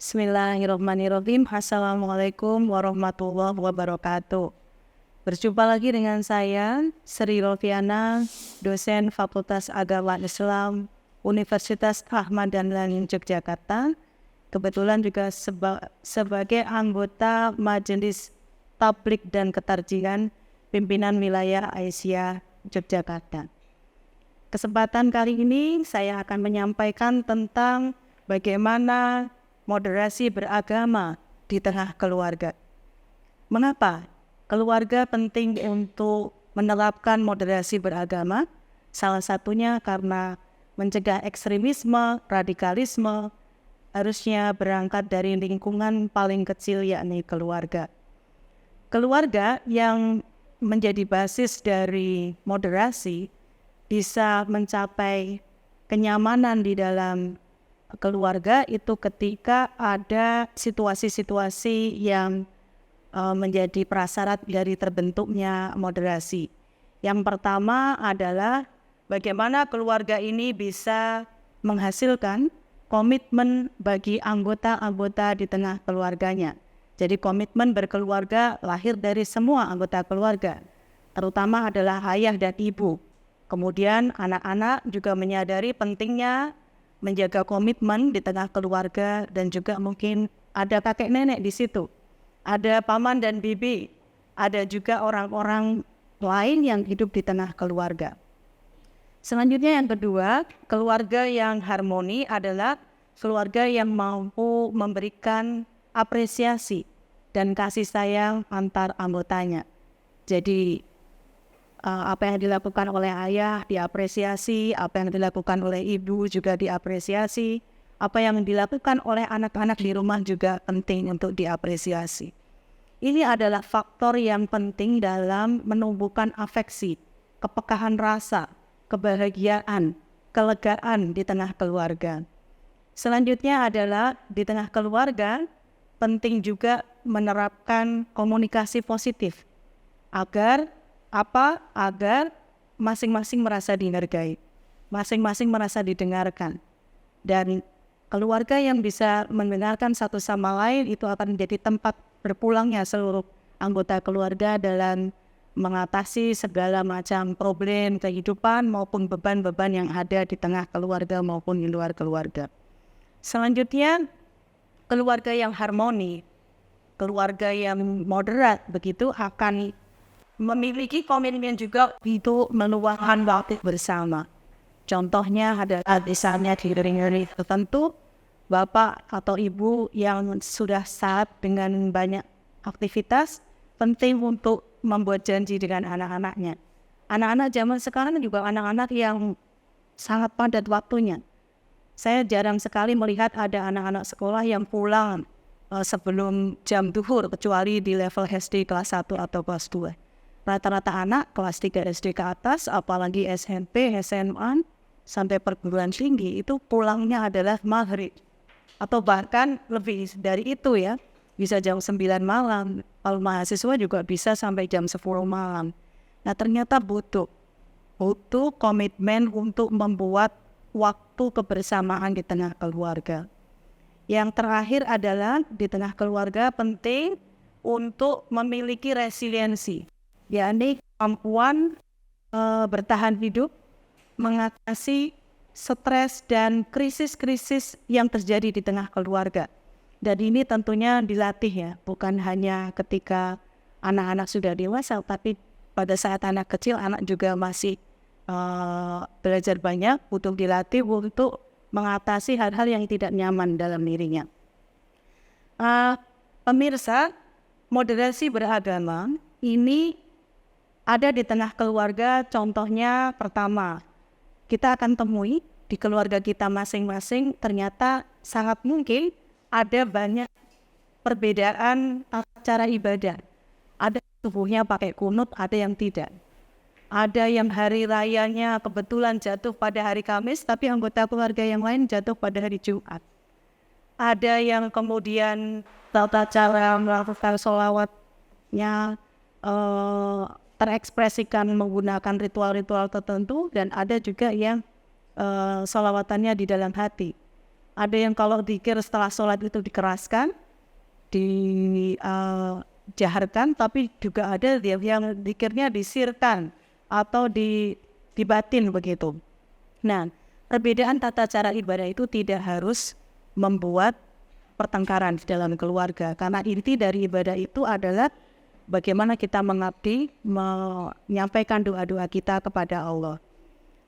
Bismillahirrahmanirrahim. Assalamualaikum warahmatullahi wabarakatuh. Berjumpa lagi dengan saya, Sri Rofiana, dosen Fakultas Agama Islam Universitas Ahmad Dahlan Yogyakarta. Kebetulan juga sebagai anggota Majelis Tablik dan Ketarjihan Pimpinan Wilayah Aisyah Yogyakarta. Kesempatan kali ini saya akan menyampaikan tentang bagaimana moderasi beragama di tengah keluarga. Mengapa keluarga penting untuk menerapkan moderasi beragama? Salah satunya karena mencegah ekstremisme, radikalisme, harusnya berangkat dari lingkungan paling kecil, yakni keluarga. Keluarga yang menjadi basis dari moderasi bisa mencapai kenyamanan di dalam keluarga itu ketika ada situasi-situasi yang menjadi prasyarat dari terbentuknya moderasi. Yang pertama adalah bagaimana keluarga ini bisa menghasilkan komitmen bagi anggota-anggota di tengah keluarganya. Jadi komitmen berkeluarga lahir dari semua anggota keluarga, terutama adalah ayah dan ibu. Kemudian anak-anak juga menyadari pentingnya menjaga komitmen di tengah keluarga, dan juga mungkin ada kakek nenek di situ, ada paman dan bibi, ada juga orang-orang lain yang hidup di tengah keluarga. Selanjutnya yang kedua, keluarga yang harmoni adalah keluarga yang mampu memberikan apresiasi dan kasih sayang antar anggotanya. Jadi apa yang dilakukan oleh ayah diapresiasi, apa yang dilakukan oleh ibu juga diapresiasi, apa yang dilakukan oleh anak-anak di rumah juga penting untuk diapresiasi. Ini adalah faktor yang penting dalam menumbuhkan afeksi, kepekaan rasa, kebahagiaan, kelegaan di tengah keluarga. Selanjutnya adalah di tengah keluarga penting juga menerapkan komunikasi positif agar masing-masing merasa dihargai, masing-masing merasa didengarkan. Dan keluarga yang bisa mendengarkan satu sama lain itu akan menjadi tempat berpulangnya seluruh anggota keluarga dalam mengatasi segala macam problem kehidupan maupun beban-beban yang ada di tengah keluarga maupun di luar keluarga. Selanjutnya, keluarga yang harmoni, keluarga yang moderat begitu akan memiliki komitmen juga untuk meluangkan waktu bersama. Contohnya adalah misalnya di hari tertentu, bapak atau ibu yang sudah syarat dengan banyak aktivitas, penting untuk membuat janji dengan anak-anaknya. Anak-anak zaman sekarang juga anak-anak yang sangat padat waktunya. Saya jarang sekali melihat ada anak-anak sekolah yang pulang sebelum jam duhur, kecuali di level SD kelas 1 atau kelas 2. Rata-rata anak kelas 3 SD ke atas, apalagi SMP, SMA, sampai perguruan tinggi, itu pulangnya adalah maghrib. Atau bahkan lebih dari itu ya, bisa jam 9 malam. Kalau mahasiswa juga bisa sampai jam 10 malam. Nah ternyata butuh komitmen untuk membuat waktu kebersamaan di tengah keluarga. Yang terakhir adalah di tengah keluarga penting untuk memiliki resiliensi, yakni kemampuan bertahan hidup, mengatasi stres dan krisis-krisis yang terjadi di tengah keluarga. Dan ini tentunya dilatih ya, bukan hanya ketika anak-anak sudah dewasa, tapi pada saat anak kecil, anak juga masih belajar banyak, butuh dilatih untuk mengatasi hal-hal yang tidak nyaman dalam dirinya. Pemirsa, moderasi beragama ini ada di tengah keluarga. Contohnya pertama, kita akan temui di keluarga kita masing-masing ternyata sangat mungkin ada banyak perbedaan cara ibadah. Ada tubuhnya pakai kunut, ada yang tidak. Ada yang hari rayanya kebetulan jatuh pada hari Kamis, tapi anggota keluarga yang lain jatuh pada hari Jumat. Ada yang kemudian tata cara melakukan sholawatnya terekspresikan menggunakan ritual-ritual tertentu, dan ada juga yang sholawatannya di dalam hati. Ada yang kalau zikir setelah sholat itu dikeraskan, dijaharkan, tapi juga ada yang zikirnya disirkan atau dibatin begitu. Nah, perbedaan tata cara ibadah itu tidak harus membuat pertengkaran di dalam keluarga, karena inti dari ibadah itu adalah bagaimana kita mengabdi, menyampaikan doa-doa kita kepada Allah.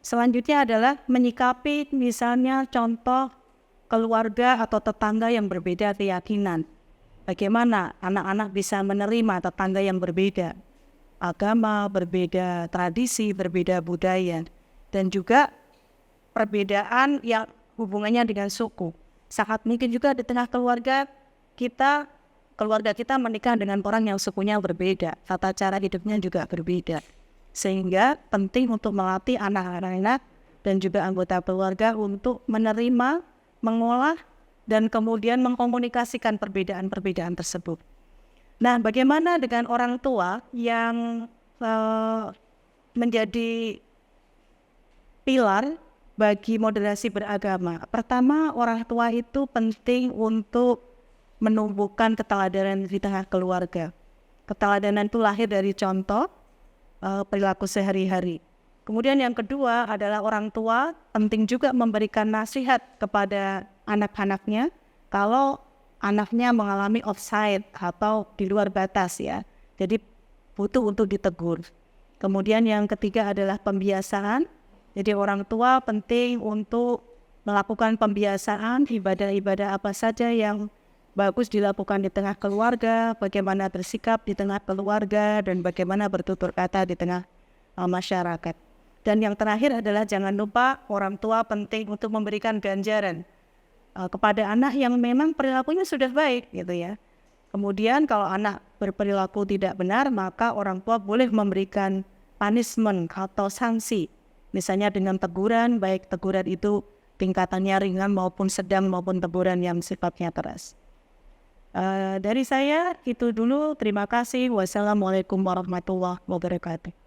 Selanjutnya adalah menyikapi misalnya contoh keluarga atau tetangga yang berbeda keyakinan. Bagaimana anak-anak bisa menerima tetangga yang berbeda agama, berbeda tradisi, berbeda budaya, dan juga perbedaan yang hubungannya dengan suku. Sangat mungkin juga di tengah keluarga kita menikah dengan orang yang sukunya berbeda, tata cara hidupnya juga berbeda. Sehingga penting untuk melatih anak-anak dan juga anggota keluarga untuk menerima, mengolah, dan kemudian mengkomunikasikan perbedaan-perbedaan tersebut. Nah, bagaimana dengan orang tua yang menjadi pilar bagi moderasi beragama? Pertama, orang tua itu penting untuk menumbuhkan keteladanan di tengah keluarga. Keteladanan itu lahir dari contoh perilaku sehari-hari. Kemudian yang kedua adalah orang tua penting juga memberikan nasihat kepada anak-anaknya kalau anaknya mengalami offside atau di luar batas ya. Jadi butuh untuk ditegur. Kemudian yang ketiga adalah pembiasaan. Jadi orang tua penting untuk melakukan pembiasaan ibadah-ibadah apa saja yang bagus dilakukan di tengah keluarga, bagaimana bersikap di tengah keluarga, dan bagaimana bertutur kata di tengah masyarakat. Dan yang terakhir adalah jangan lupa orang tua penting untuk memberikan ganjaran kepada anak yang memang perilakunya sudah baik gitu ya. Kemudian kalau anak berperilaku tidak benar, maka orang tua boleh memberikan punishment atau sanksi. Misalnya dengan teguran, baik teguran itu tingkatannya ringan maupun sedang maupun teguran yang sifatnya keras. Dari saya itu dulu, terima kasih. Wassalamualaikum warahmatullahi wabarakatuh.